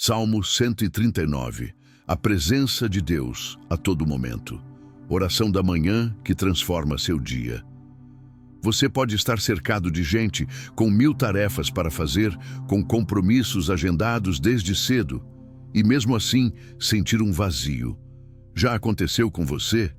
Salmo 139. A presença de Deus a todo momento. Oração da manhã que transforma seu dia. Você pode estar cercado de gente com 1000 tarefas para fazer, com compromissos agendados desde cedo, e mesmo assim sentir um vazio. Já aconteceu com você?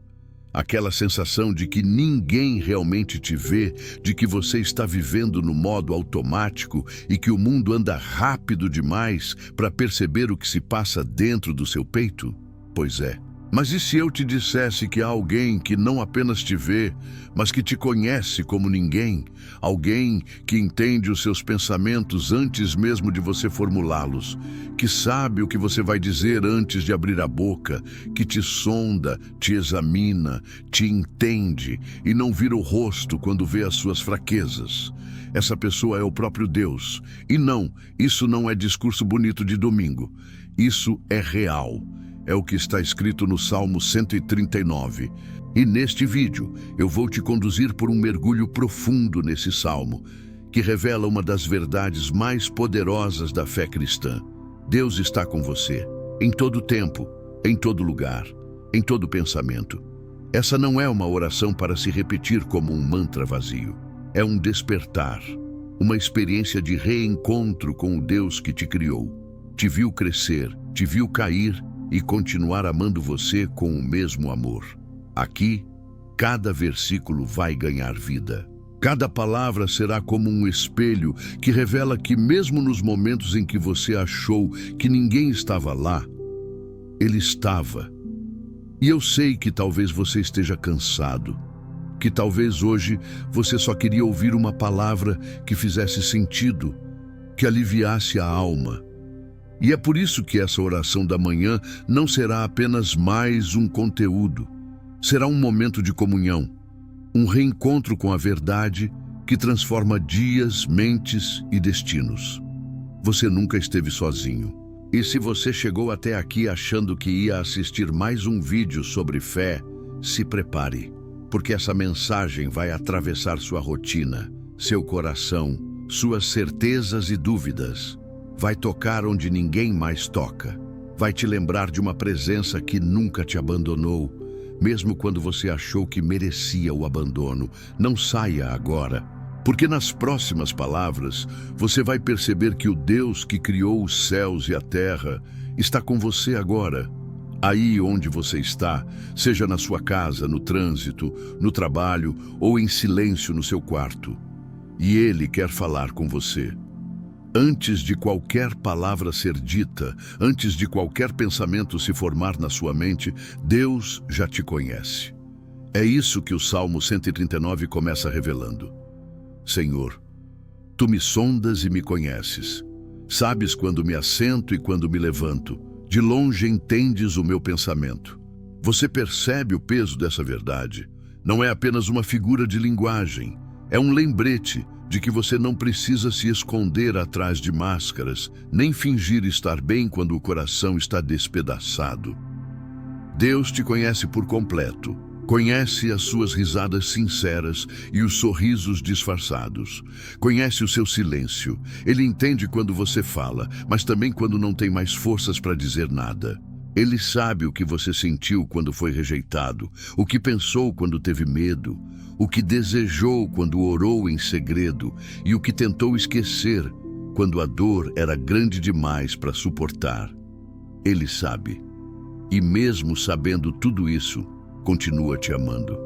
Aquela sensação de que ninguém realmente te vê, de que você está vivendo no modo automático e que o mundo anda rápido demais para perceber o que se passa dentro do seu peito? Pois é. Mas e se eu te dissesse que há alguém que não apenas te vê, mas que te conhece como ninguém? Alguém que entende os seus pensamentos antes mesmo de você formulá-los, que sabe o que você vai dizer antes de abrir a boca, que te sonda, te examina, te entende e não vira o rosto quando vê as suas fraquezas. Essa pessoa é o próprio Deus. E não, isso não é discurso bonito de domingo. Isso é real. É o que está escrito no Salmo 139. E neste vídeo eu vou te conduzir por um mergulho profundo nesse salmo, que revela uma das verdades mais poderosas da fé cristã. Deus está com você, em todo tempo, em todo lugar, em todo pensamento. Essa não é uma oração para se repetir como um mantra vazio. É um despertar, uma experiência de reencontro com o Deus que te criou. Te viu crescer, te viu cair, e continuar amando você com o mesmo amor. Aqui, cada versículo vai ganhar vida. Cada palavra será como um espelho que revela que mesmo nos momentos em que você achou que ninguém estava lá, Ele estava. E eu sei que talvez você esteja cansado, que talvez hoje você só queria ouvir uma palavra que fizesse sentido, que aliviasse a alma. E é por isso que essa oração da manhã não será apenas mais um conteúdo. Será um momento de comunhão, um reencontro com a verdade que transforma dias, mentes e destinos. Você nunca esteve sozinho. E se você chegou até aqui achando que ia assistir mais um vídeo sobre fé, se prepare, porque essa mensagem vai atravessar sua rotina, seu coração, suas certezas e dúvidas. Vai tocar onde ninguém mais toca. Vai te lembrar de uma presença que nunca te abandonou, mesmo quando você achou que merecia o abandono. Não saia agora, porque nas próximas palavras você vai perceber que o Deus que criou os céus e a terra está com você agora. Aí onde você está, seja na sua casa, no trânsito, no trabalho ou em silêncio no seu quarto. E Ele quer falar com você. Antes de qualquer palavra ser dita, antes de qualquer pensamento se formar na sua mente, Deus já te conhece. É isso que o Salmo 139 começa revelando. Senhor, Tu me sondas e me conheces. Sabes quando me assento e quando me levanto. De longe entendes o meu pensamento. Você percebe o peso dessa verdade? Não é apenas uma figura de linguagem. É um lembrete de que você não precisa se esconder atrás de máscaras, nem fingir estar bem quando o coração está despedaçado. Deus te conhece por completo. Conhece as suas risadas sinceras e os sorrisos disfarçados. Conhece o seu silêncio. Ele entende quando você fala, mas também quando não tem mais forças para dizer nada. Ele sabe o que você sentiu quando foi rejeitado, o que pensou quando teve medo, o que desejou quando orou em segredo e o que tentou esquecer quando a dor era grande demais para suportar. Ele sabe. E mesmo sabendo tudo isso, continua te amando.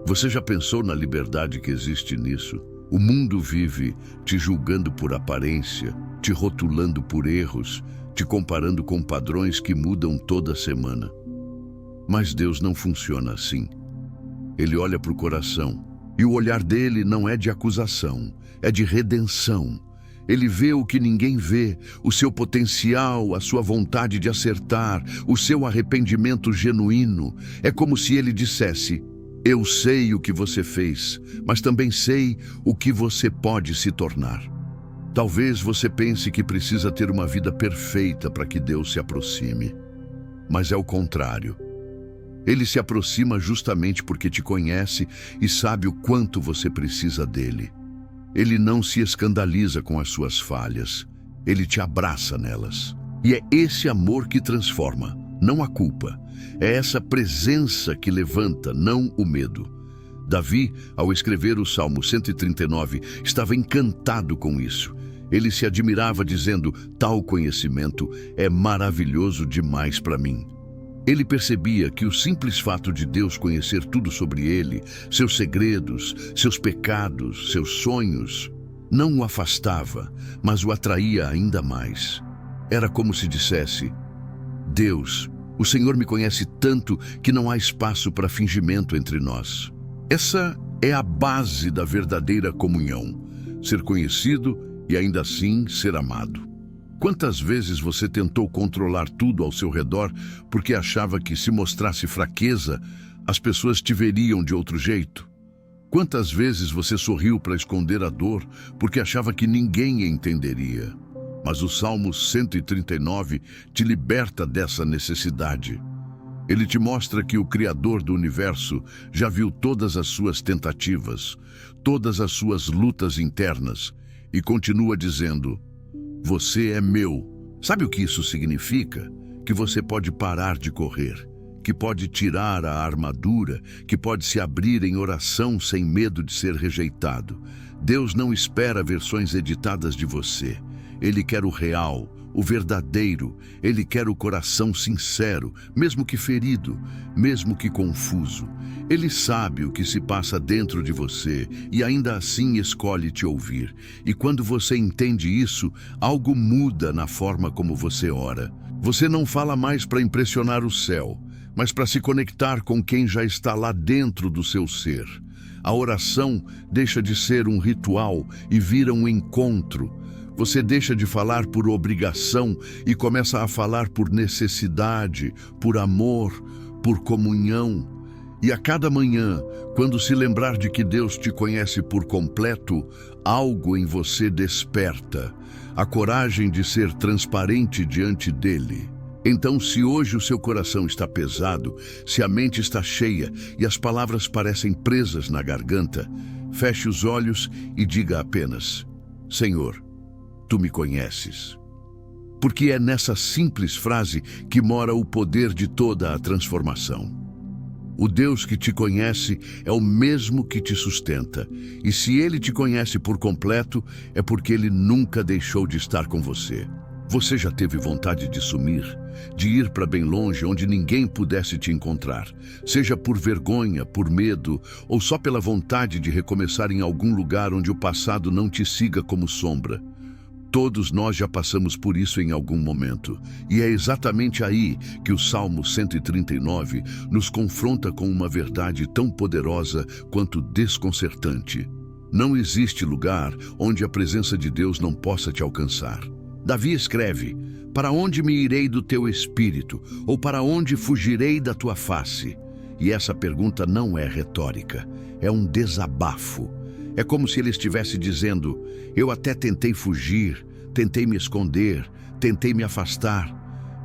Você já pensou na liberdade que existe nisso? O mundo vive te julgando por aparência, te rotulando por erros, te comparando com padrões que mudam toda semana. Mas Deus não funciona assim. Ele olha para o coração, e o olhar dele não é de acusação, é de redenção. Ele vê o que ninguém vê, o seu potencial, a sua vontade de acertar, o seu arrependimento genuíno. É como se ele dissesse: eu sei o que você fez, mas também sei o que você pode se tornar. Talvez você pense que precisa ter uma vida perfeita para que Deus se aproxime. Mas é o contrário. Ele se aproxima justamente porque te conhece e sabe o quanto você precisa dele. Ele não se escandaliza com as suas falhas. Ele te abraça nelas. E é esse amor que transforma, não a culpa. É essa presença que levanta, não o medo. Davi, ao escrever o Salmo 139, estava encantado com isso. Ele se admirava dizendo: tal conhecimento é maravilhoso demais para mim. Ele percebia que o simples fato de Deus conhecer tudo sobre ele, seus segredos, seus pecados, seus sonhos, não o afastava, mas o atraía ainda mais. Era como se dissesse: Deus, o Senhor me conhece tanto que não há espaço para fingimento entre nós. Essa é a base da verdadeira comunhão: ser conhecido e ainda assim ser amado. Quantas vezes você tentou controlar tudo ao seu redor porque achava que, se mostrasse fraqueza, as pessoas te veriam de outro jeito? Quantas vezes você sorriu para esconder a dor porque achava que ninguém entenderia? Mas o Salmo 139 te liberta dessa necessidade. Ele te mostra que o Criador do universo já viu todas as suas tentativas, todas as suas lutas internas, e continua dizendo: você é meu. Sabe o que isso significa? Que você pode parar de correr, que pode tirar a armadura, que pode se abrir em oração sem medo de ser rejeitado. Deus não espera versões editadas de você. Ele quer o real, o verdadeiro. Ele quer o coração sincero, mesmo que ferido, mesmo que confuso. Ele sabe o que se passa dentro de você e ainda assim escolhe te ouvir. E quando você entende isso, algo muda na forma como você ora. Você não fala mais para impressionar o céu, mas para se conectar com quem já está lá dentro do seu ser. A oração deixa de ser um ritual e vira um encontro. Você deixa de falar por obrigação e começa a falar por necessidade, por amor, por comunhão. E a cada manhã, quando se lembrar de que Deus te conhece por completo, algo em você desperta, a coragem de ser transparente diante dele. Então, se hoje o seu coração está pesado, se a mente está cheia e as palavras parecem presas na garganta, feche os olhos e diga apenas: Senhor, tu me conheces. Porque é nessa simples frase que mora o poder de toda a transformação. O Deus que te conhece é o mesmo que te sustenta. E se Ele te conhece por completo, é porque Ele nunca deixou de estar com você. Você já teve vontade de sumir, de ir para bem longe, onde ninguém pudesse te encontrar, seja por vergonha, por medo, ou só pela vontade de recomeçar em algum lugar onde o passado não te siga como sombra. Todos nós já passamos por isso em algum momento, e é exatamente aí que o Salmo 139 nos confronta com uma verdade tão poderosa quanto desconcertante. Não existe lugar onde a presença de Deus não possa te alcançar. Davi escreve: para onde me irei do teu espírito, ou para onde fugirei da tua face? E essa pergunta não é retórica, é um desabafo. É como se ele estivesse dizendo: eu até tentei fugir, tentei me esconder, tentei me afastar,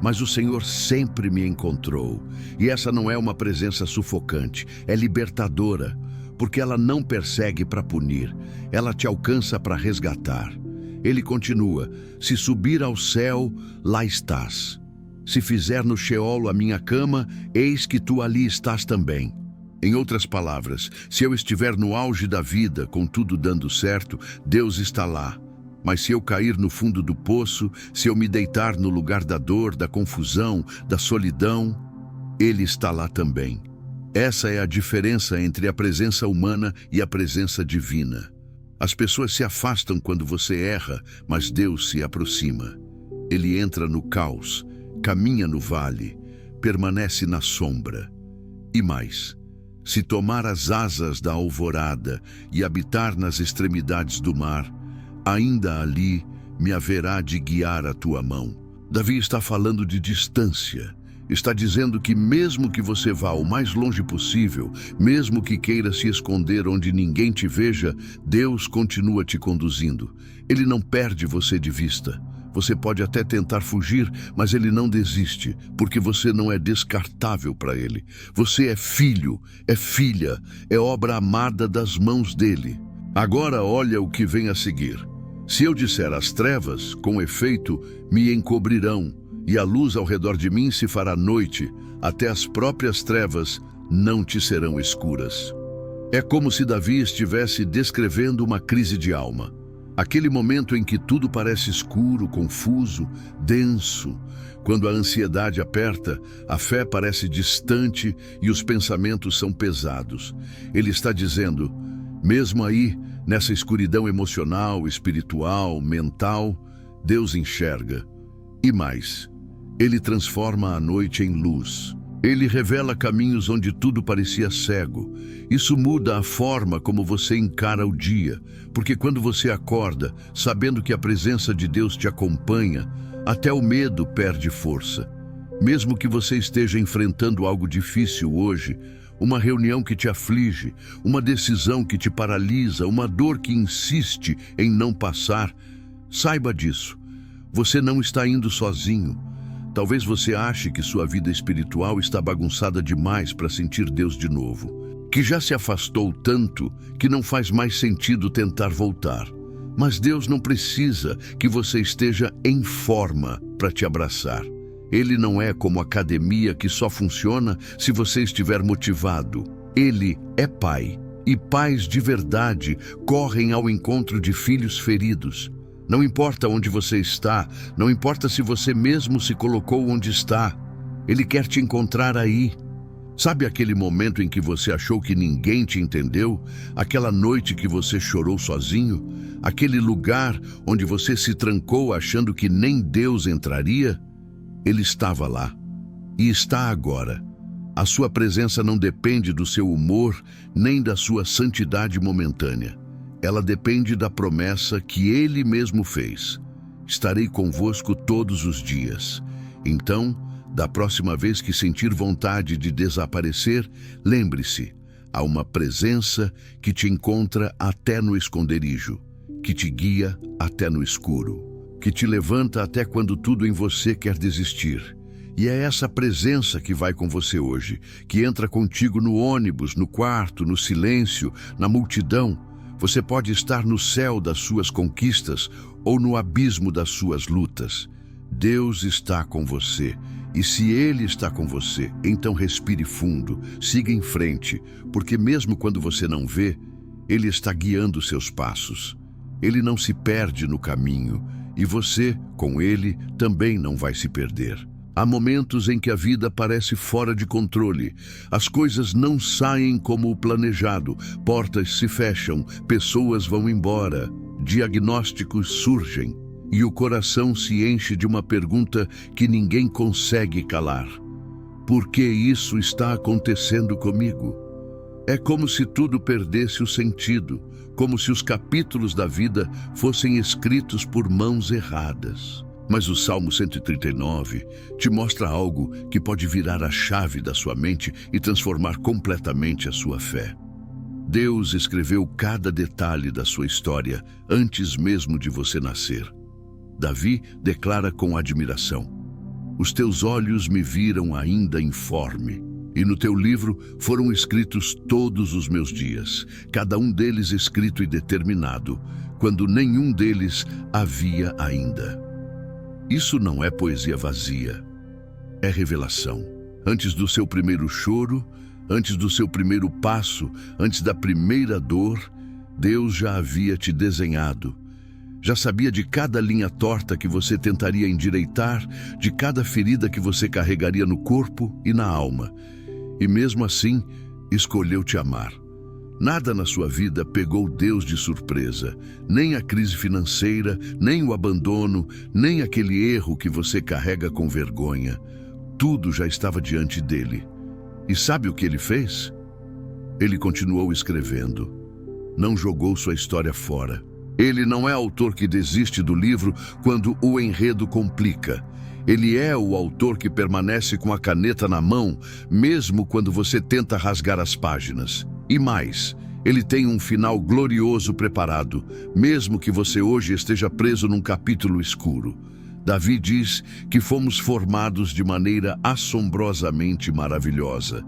mas o Senhor sempre me encontrou. E essa não é uma presença sufocante, é libertadora, porque ela não persegue para punir, ela te alcança para resgatar. Ele continua: se subir ao céu, lá estás. Se fizer no Sheol a minha cama, eis que tu ali estás também. Em outras palavras, se eu estiver no auge da vida, com tudo dando certo, Deus está lá. Mas se eu cair no fundo do poço, se eu me deitar no lugar da dor, da confusão, da solidão, Ele está lá também. Essa é a diferença entre a presença humana e a presença divina. As pessoas se afastam quando você erra, mas Deus se aproxima. Ele entra no caos, caminha no vale, permanece na sombra. E mais: se tomar as asas da alvorada e habitar nas extremidades do mar, ainda ali me haverá de guiar a tua mão. Davi está falando de distância. Está dizendo que mesmo que você vá o mais longe possível, mesmo que queira se esconder onde ninguém te veja, Deus continua te conduzindo. Ele não perde você de vista. Você pode até tentar fugir, mas Ele não desiste, porque você não é descartável para Ele. Você é filho, é filha, é obra amada das mãos dEle. Agora olha o que vem a seguir. Se eu disser às trevas, com efeito, me encobrirão, e a luz ao redor de mim se fará noite, até as próprias trevas não te serão escuras. É como se Davi estivesse descrevendo uma crise de alma. Aquele momento em que tudo parece escuro, confuso, denso. Quando a ansiedade aperta, a fé parece distante e os pensamentos são pesados. Ele está dizendo, mesmo aí, nessa escuridão emocional, espiritual, mental, Deus enxerga. E mais, Ele transforma a noite em luz. Ele revela caminhos onde tudo parecia cego. Isso muda a forma como você encara o dia, porque quando você acorda, sabendo que a presença de Deus te acompanha, até o medo perde força. Mesmo que você esteja enfrentando algo difícil hoje, uma reunião que te aflige, uma decisão que te paralisa, uma dor que insiste em não passar, saiba disso. Você não está indo sozinho. Talvez você ache que sua vida espiritual está bagunçada demais para sentir Deus de novo, que já se afastou tanto que não faz mais sentido tentar voltar. Mas Deus não precisa que você esteja em forma para te abraçar. Ele não é como academia que só funciona se você estiver motivado. Ele é Pai, e pais de verdade correm ao encontro de filhos feridos. Não importa onde você está, não importa se você mesmo se colocou onde está, Ele quer te encontrar aí. Sabe aquele momento em que você achou que ninguém te entendeu? Aquela noite que você chorou sozinho? Aquele lugar onde você se trancou achando que nem Deus entraria? Ele estava lá e está agora. A sua presença não depende do seu humor nem da sua santidade momentânea. Ela depende da promessa que Ele mesmo fez. Estarei convosco todos os dias. Então, da próxima vez que sentir vontade de desaparecer, lembre-se, há uma presença que te encontra até no esconderijo, que te guia até no escuro, que te levanta até quando tudo em você quer desistir. E é essa presença que vai com você hoje, que entra contigo no ônibus, no quarto, no silêncio, na multidão. Você pode estar no céu das suas conquistas ou no abismo das suas lutas. Deus está com você. E se Ele está com você, então respire fundo, siga em frente, porque mesmo quando você não vê, Ele está guiando seus passos. Ele não se perde no caminho, e você, com Ele, também não vai se perder. Há momentos em que a vida parece fora de controle. As coisas não saem como o planejado, portas se fecham, pessoas vão embora, diagnósticos surgem. E o coração se enche de uma pergunta que ninguém consegue calar. Por que isso está acontecendo comigo? É como se tudo perdesse o sentido, como se os capítulos da vida fossem escritos por mãos erradas. Mas o Salmo 139 te mostra algo que pode virar a chave da sua mente e transformar completamente a sua fé. Deus escreveu cada detalhe da sua história antes mesmo de você nascer. Davi declara com admiração: os teus olhos me viram ainda informe, e no teu livro foram escritos todos os meus dias, cada um deles escrito e determinado, quando nenhum deles havia ainda. Isso não é poesia vazia, é revelação. Antes do seu primeiro choro, antes do seu primeiro passo, antes da primeira dor, Deus já havia te desenhado. Já sabia de cada linha torta que você tentaria endireitar, de cada ferida que você carregaria no corpo e na alma. E mesmo assim, escolheu te amar. Nada na sua vida pegou Deus de surpresa, nem a crise financeira, nem o abandono, nem aquele erro que você carrega com vergonha. Tudo já estava diante dele. E sabe o que ele fez? Ele continuou escrevendo. Não jogou sua história fora. Ele não é autor que desiste do livro quando o enredo complica. Ele é o autor que permanece com a caneta na mão, mesmo quando você tenta rasgar as páginas. E mais, ele tem um final glorioso preparado, mesmo que você hoje esteja preso num capítulo escuro. Davi diz que fomos formados de maneira assombrosamente maravilhosa.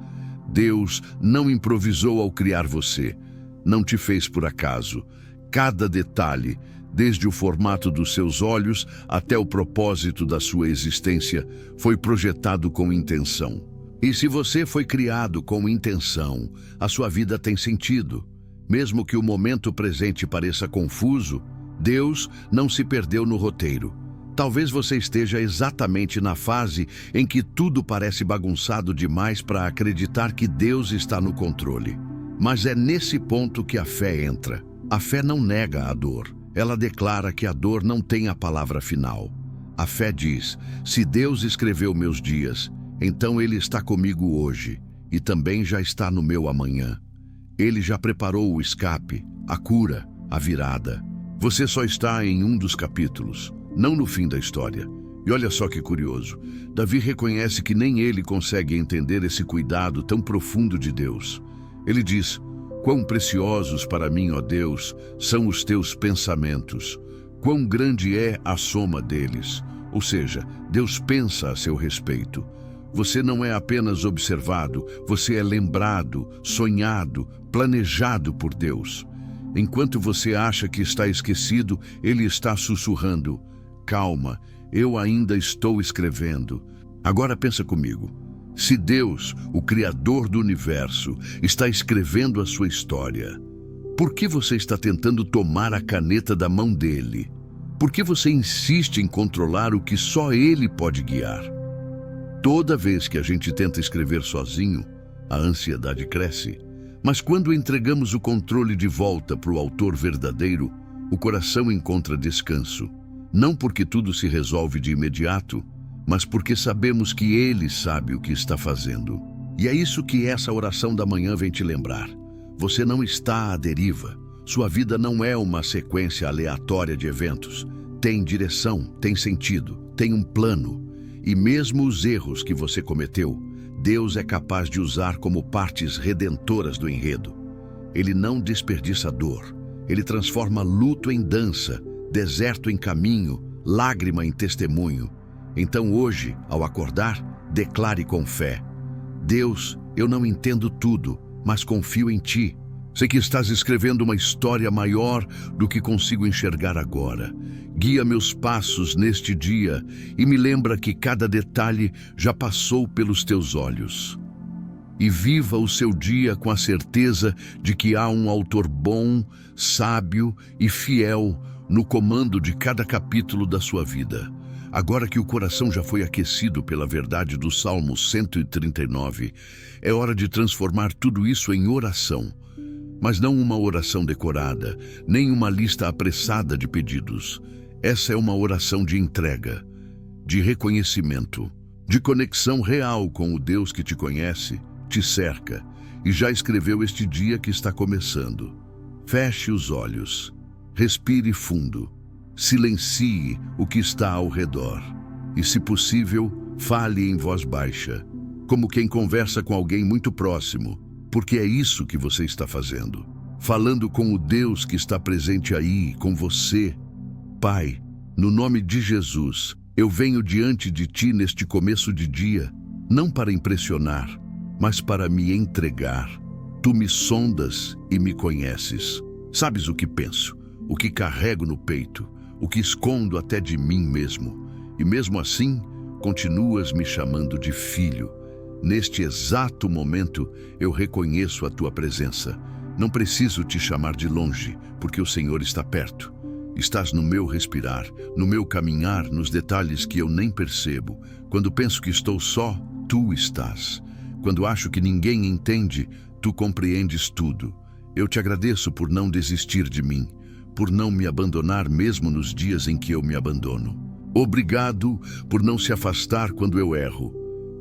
Deus não improvisou ao criar você, não te fez por acaso. Cada detalhe, desde o formato dos seus olhos até o propósito da sua existência, foi projetado com intenção. E se você foi criado com intenção, a sua vida tem sentido. Mesmo que o momento presente pareça confuso, Deus não se perdeu no roteiro. Talvez você esteja exatamente na fase em que tudo parece bagunçado demais para acreditar que Deus está no controle. Mas é nesse ponto que a fé entra. A fé não nega a dor. Ela declara que a dor não tem a palavra final. A fé diz: se Deus escreveu meus dias, então Ele está comigo hoje e também já está no meu amanhã. Ele já preparou o escape, a cura, a virada. Você só está em um dos capítulos, não no fim da história. E olha só que curioso, Davi reconhece que nem ele consegue entender esse cuidado tão profundo de Deus. Ele diz: quão preciosos para mim, ó Deus, são os teus pensamentos. Quão grande é a soma deles. Ou seja, Deus pensa a seu respeito. Você não é apenas observado, você é lembrado, sonhado, planejado por Deus. Enquanto você acha que está esquecido, Ele está sussurrando: calma, eu ainda estou escrevendo. Agora pensa comigo. Se Deus, o Criador do universo, está escrevendo a sua história, por que você está tentando tomar a caneta da mão dele? Por que você insiste em controlar o que só ele pode guiar? Toda vez que a gente tenta escrever sozinho, a ansiedade cresce. Mas quando entregamos o controle de volta para o autor verdadeiro, o coração encontra descanso. Não porque tudo se resolve de imediato, mas porque sabemos que Ele sabe o que está fazendo. E é isso que essa oração da manhã vem te lembrar. Você não está à deriva. Sua vida não é uma sequência aleatória de eventos. Tem direção, tem sentido, tem um plano. E mesmo os erros que você cometeu, Deus é capaz de usar como partes redentoras do enredo. Ele não desperdiça dor. Ele transforma luto em dança, deserto em caminho, lágrima em testemunho. Então hoje, ao acordar, declare com fé: Deus, eu não entendo tudo, mas confio em Ti. Sei que estás escrevendo uma história maior do que consigo enxergar agora. Guia meus passos neste dia e me lembra que cada detalhe já passou pelos Teus olhos. E viva o seu dia com a certeza de que há um autor bom, sábio e fiel no comando de cada capítulo da sua vida. Agora que o coração já foi aquecido pela verdade do Salmo 139, é hora de transformar tudo isso em oração. Mas não uma oração decorada, nem uma lista apressada de pedidos. Essa é uma oração de entrega, de reconhecimento, de conexão real com o Deus que te conhece, te cerca e já escreveu este dia que está começando. Feche os olhos, respire fundo, silencie o que está ao redor e, se possível, fale em voz baixa, como quem conversa com alguém muito próximo, porque é isso que você está fazendo, falando com o Deus que está presente aí, com você. Pai, no nome de Jesus, eu venho diante de Ti neste começo de dia, não para impressionar, mas para me entregar. Tu me sondas e me conheces. Sabes o que penso, o que carrego no peito, o que escondo até de mim mesmo. E mesmo assim, continuas me chamando de filho. Neste exato momento, eu reconheço a Tua presença. Não preciso te chamar de longe, porque o Senhor está perto. Estás no meu respirar, no meu caminhar, nos detalhes que eu nem percebo. Quando penso que estou só, Tu estás. Quando acho que ninguém entende, Tu compreendes tudo. Eu te agradeço por não desistir de mim, por não me abandonar mesmo nos dias em que eu me abandono. Obrigado por não se afastar quando eu erro.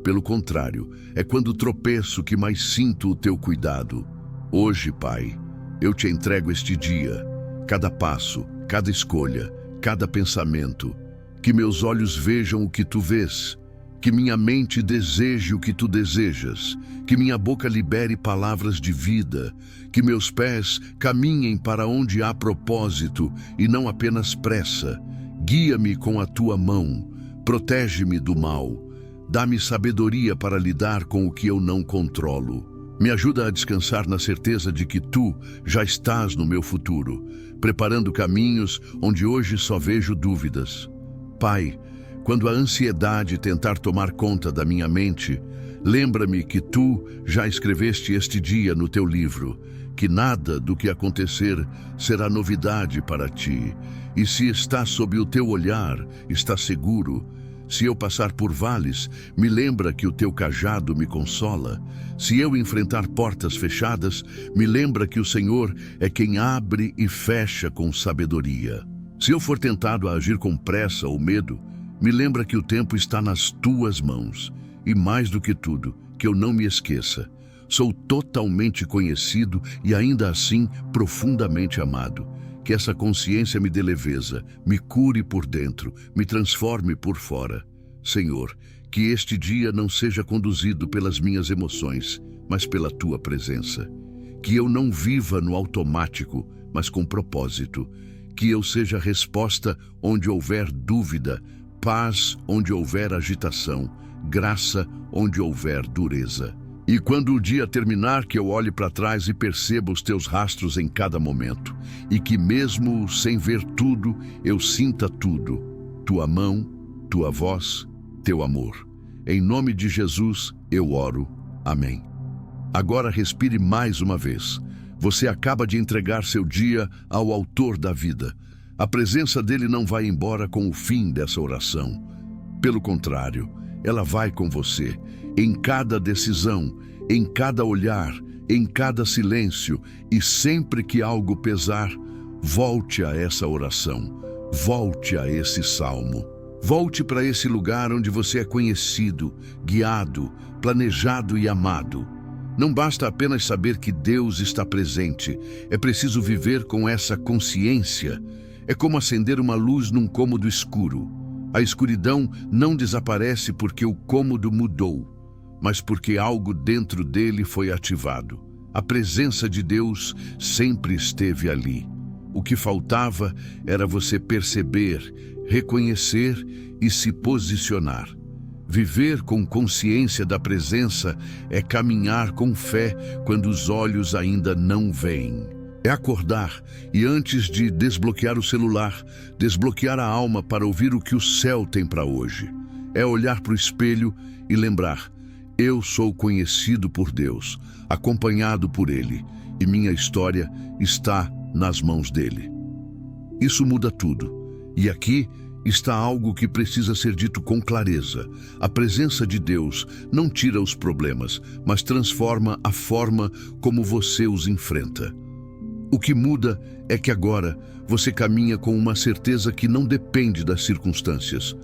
Pelo contrário, é quando tropeço que mais sinto o Teu cuidado. Hoje, Pai, eu te entrego este dia, cada passo, cada escolha, cada pensamento. Que meus olhos vejam o que Tu vês, que minha mente deseje o que Tu desejas, que minha boca libere palavras de vida, que meus pés caminhem para onde há propósito e não apenas pressa. Guia-me com a Tua mão, protege-me do mal. Dá-me sabedoria para lidar com o que eu não controlo. Me ajuda a descansar na certeza de que Tu já estás no meu futuro, preparando caminhos onde hoje só vejo dúvidas. Pai, quando a ansiedade tentar tomar conta da minha mente, lembra-me que Tu já escreveste este dia no Teu livro, que nada do que acontecer será novidade para Ti, e se está sob o Teu olhar, está seguro. Se eu passar por vales, me lembra que o Teu cajado me consola. Se eu enfrentar portas fechadas, me lembra que o Senhor é quem abre e fecha com sabedoria. Se eu for tentado a agir com pressa ou medo, me lembra que o tempo está nas Tuas mãos. E mais do que tudo, que eu não me esqueça. Sou totalmente conhecido e ainda assim profundamente amado. Que essa consciência me dê leveza, me cure por dentro, me transforme por fora. Senhor, que este dia não seja conduzido pelas minhas emoções, mas pela Tua presença. Que eu não viva no automático, mas com propósito. Que eu seja resposta onde houver dúvida, paz onde houver agitação, graça onde houver dureza. E quando o dia terminar, que eu olhe para trás e perceba os Teus rastros em cada momento, e que mesmo sem ver tudo, eu sinta tudo. Tua mão, Tua voz, Teu amor. Em nome de Jesus, eu oro. Amém. Agora respire mais uma vez. Você acaba de entregar seu dia ao Autor da vida. A presença dele não vai embora com o fim dessa oração. Pelo contrário, ela vai com você, em cada decisão, em cada olhar, em cada silêncio, e sempre que algo pesar, volte a essa oração, volte a esse salmo. Volte para esse lugar onde você é conhecido, guiado, planejado e amado. Não basta apenas saber que Deus está presente, é preciso viver com essa consciência. É como acender uma luz num cômodo escuro. A escuridão não desaparece porque o cômodo mudou, mas porque algo dentro dele foi ativado. A presença de Deus sempre esteve ali. O que faltava era você perceber, reconhecer e se posicionar. Viver com consciência da presença é caminhar com fé quando os olhos ainda não veem. É acordar e, antes de desbloquear o celular, desbloquear a alma para ouvir o que o céu tem para hoje. É olhar para o espelho e lembrar: eu sou conhecido por Deus, acompanhado por Ele, e minha história está nas mãos dele. Isso muda tudo. E aqui está algo que precisa ser dito com clareza. A presença de Deus não tira os problemas, mas transforma a forma como você os enfrenta. O que muda é que agora você caminha com uma certeza que não depende das circunstâncias.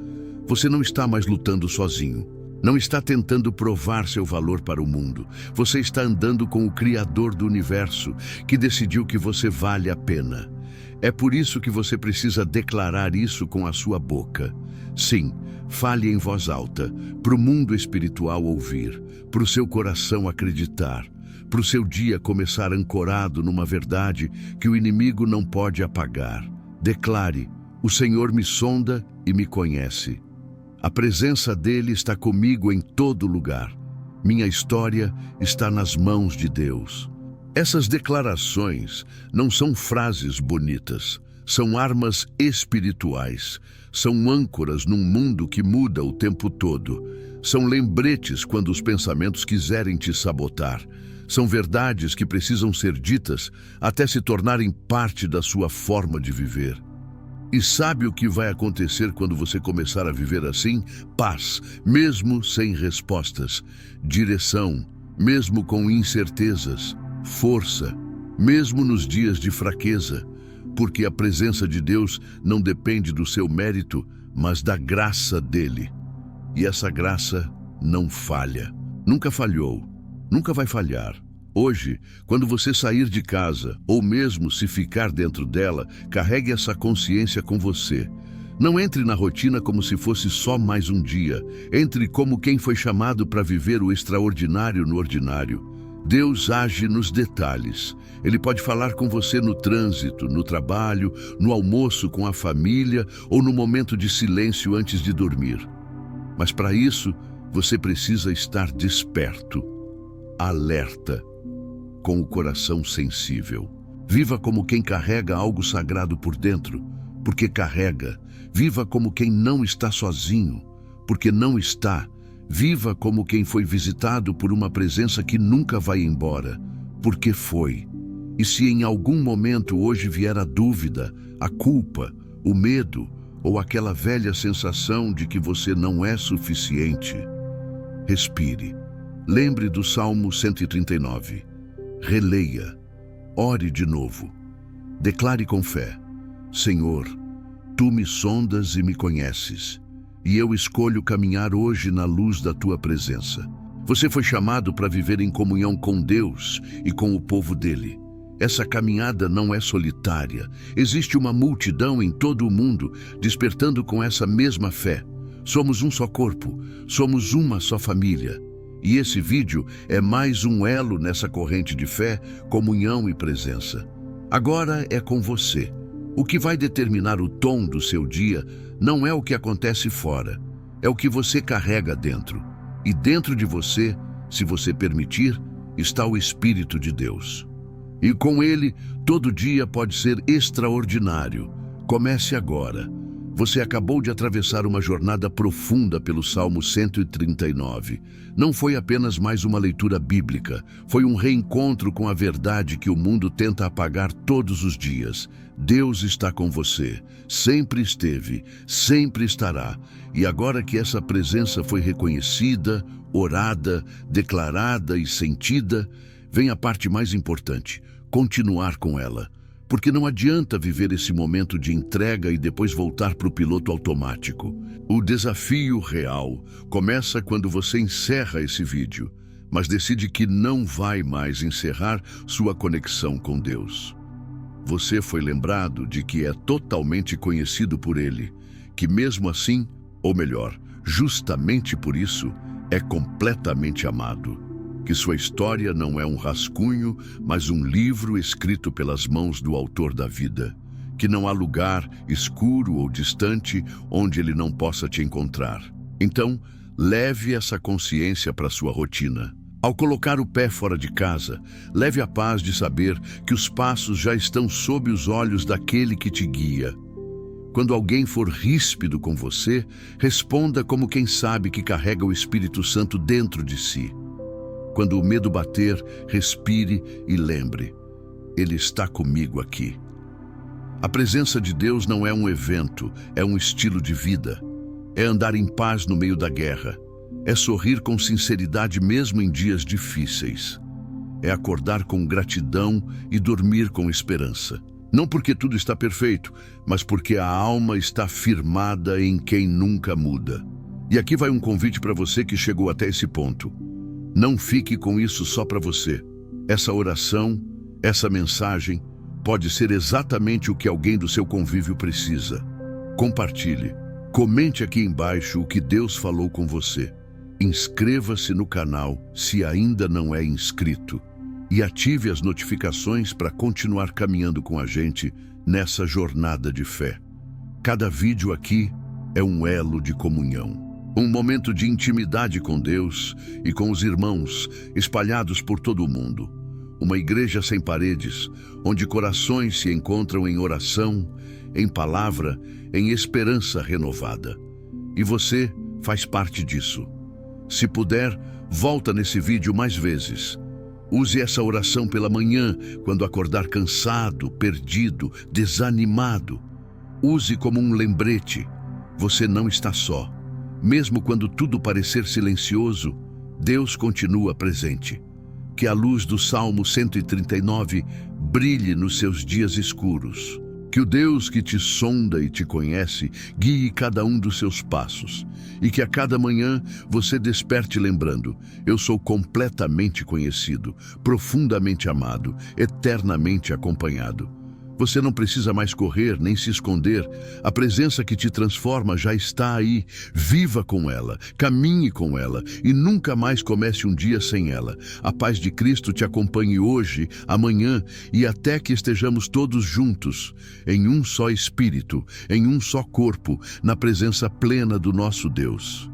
Você não está mais lutando sozinho. Não está tentando provar seu valor para o mundo. Você está andando com o Criador do universo, que decidiu que você vale a pena. É por isso que você precisa declarar isso com a sua boca. Sim, fale em voz alta, para o mundo espiritual ouvir, para o seu coração acreditar, para o seu dia começar ancorado numa verdade que o inimigo não pode apagar. Declare: o Senhor me sonda e me conhece. A presença dele está comigo em todo lugar. Minha história está nas mãos de Deus. Essas declarações não são frases bonitas, são armas espirituais, são âncoras num mundo que muda o tempo todo, são lembretes quando os pensamentos quiserem te sabotar, são verdades que precisam ser ditas até se tornarem parte da sua forma de viver. E sabe o que vai acontecer quando você começar a viver assim? Paz, mesmo sem respostas. Direção, mesmo com incertezas. Força, mesmo nos dias de fraqueza. Porque a presença de Deus não depende do seu mérito, mas da graça dele. E essa graça não falha. Nunca falhou, nunca vai falhar. Hoje, quando você sair de casa, ou mesmo se ficar dentro dela, carregue essa consciência com você. Não entre na rotina como se fosse só mais um dia. Entre como quem foi chamado para viver o extraordinário no ordinário. Deus age nos detalhes. Ele pode falar com você no trânsito, no trabalho, no almoço com a família ou no momento de silêncio antes de dormir. Mas para isso, você precisa estar desperto. alerta, com o coração sensível. Viva como quem carrega algo sagrado por dentro, porque carrega. Viva como quem não está sozinho, porque não está. Viva como quem foi visitado por uma presença que nunca vai embora, porque foi. E se em algum momento hoje vier a dúvida, a culpa, o medo ou aquela velha sensação de que você não é suficiente, respire. Lembre do Salmo 139. Releia. Ore de novo. Declare com fé: Senhor, Tu me sondas e me conheces, e eu escolho caminhar hoje na luz da Tua presença. Você foi chamado para viver em comunhão com Deus e com o povo dele. Essa caminhada não é solitária. Existe uma multidão em todo o mundo despertando com essa mesma fé. Somos um só corpo, somos uma só família. E esse vídeo é mais um elo nessa corrente de fé, comunhão e presença. Agora é com você. O que vai determinar o tom do seu dia não é o que acontece fora, é o que você carrega dentro. E dentro de você, se você permitir, está o Espírito de Deus. E com ele, todo dia pode ser extraordinário. Comece agora. Você acabou de atravessar uma jornada profunda pelo Salmo 139. Não foi apenas mais uma leitura bíblica, foi um reencontro com a verdade que o mundo tenta apagar todos os dias. Deus está com você, sempre esteve, sempre estará. E agora que essa presença foi reconhecida, orada, declarada e sentida, vem a parte mais importante: continuar com ela. Porque não adianta viver esse momento de entrega e depois voltar para o piloto automático. O desafio real começa quando você encerra esse vídeo, mas decide que não vai mais encerrar sua conexão com Deus. Você foi lembrado de que é totalmente conhecido por Ele, que mesmo assim, ou melhor, justamente por isso, é completamente amado. Que sua história não é um rascunho, mas um livro escrito pelas mãos do autor da vida. Que não há lugar escuro ou distante onde ele não possa te encontrar. Então, leve essa consciência para sua rotina. Ao colocar o pé fora de casa, leve a paz de saber que os passos já estão sob os olhos daquele que te guia. Quando alguém for ríspido com você, responda como quem sabe que carrega o Espírito Santo dentro de si. Quando o medo bater, respire e lembre: Ele está comigo aqui. A presença de Deus não é um evento, é um estilo de vida. É andar em paz no meio da guerra. É sorrir com sinceridade mesmo em dias difíceis. É acordar com gratidão e dormir com esperança. Não porque tudo está perfeito, mas porque a alma está firmada em quem nunca muda. E aqui vai um convite para você que chegou até esse ponto. Não fique com isso só para você. Essa oração, essa mensagem, pode ser exatamente o que alguém do seu convívio precisa. Compartilhe. Comente aqui embaixo o que Deus falou com você. Inscreva-se no canal se ainda não é inscrito. E ative as notificações para continuar caminhando com a gente nessa jornada de fé. Cada vídeo aqui é um elo de comunhão. Um momento de intimidade com Deus e com os irmãos espalhados por todo o mundo. Uma igreja sem paredes, onde corações se encontram em oração, em palavra, em esperança renovada. E você faz parte disso. Se puder, volta nesse vídeo mais vezes. Use essa oração pela manhã, quando acordar cansado, perdido, desanimado. Use como um lembrete. Você não está só. Mesmo quando tudo parecer silencioso, Deus continua presente. Que a luz do Salmo 139 brilhe nos seus dias escuros. Que o Deus que te sonda e te conhece guie cada um dos seus passos. E que a cada manhã você desperte lembrando: eu sou completamente conhecido, profundamente amado, eternamente acompanhado. Você não precisa mais correr nem se esconder. A presença que te transforma já está aí. Viva com ela, caminhe com ela e nunca mais comece um dia sem ela. A paz de Cristo te acompanhe hoje, amanhã e até que estejamos todos juntos, em um só Espírito, em um só corpo, na presença plena do nosso Deus.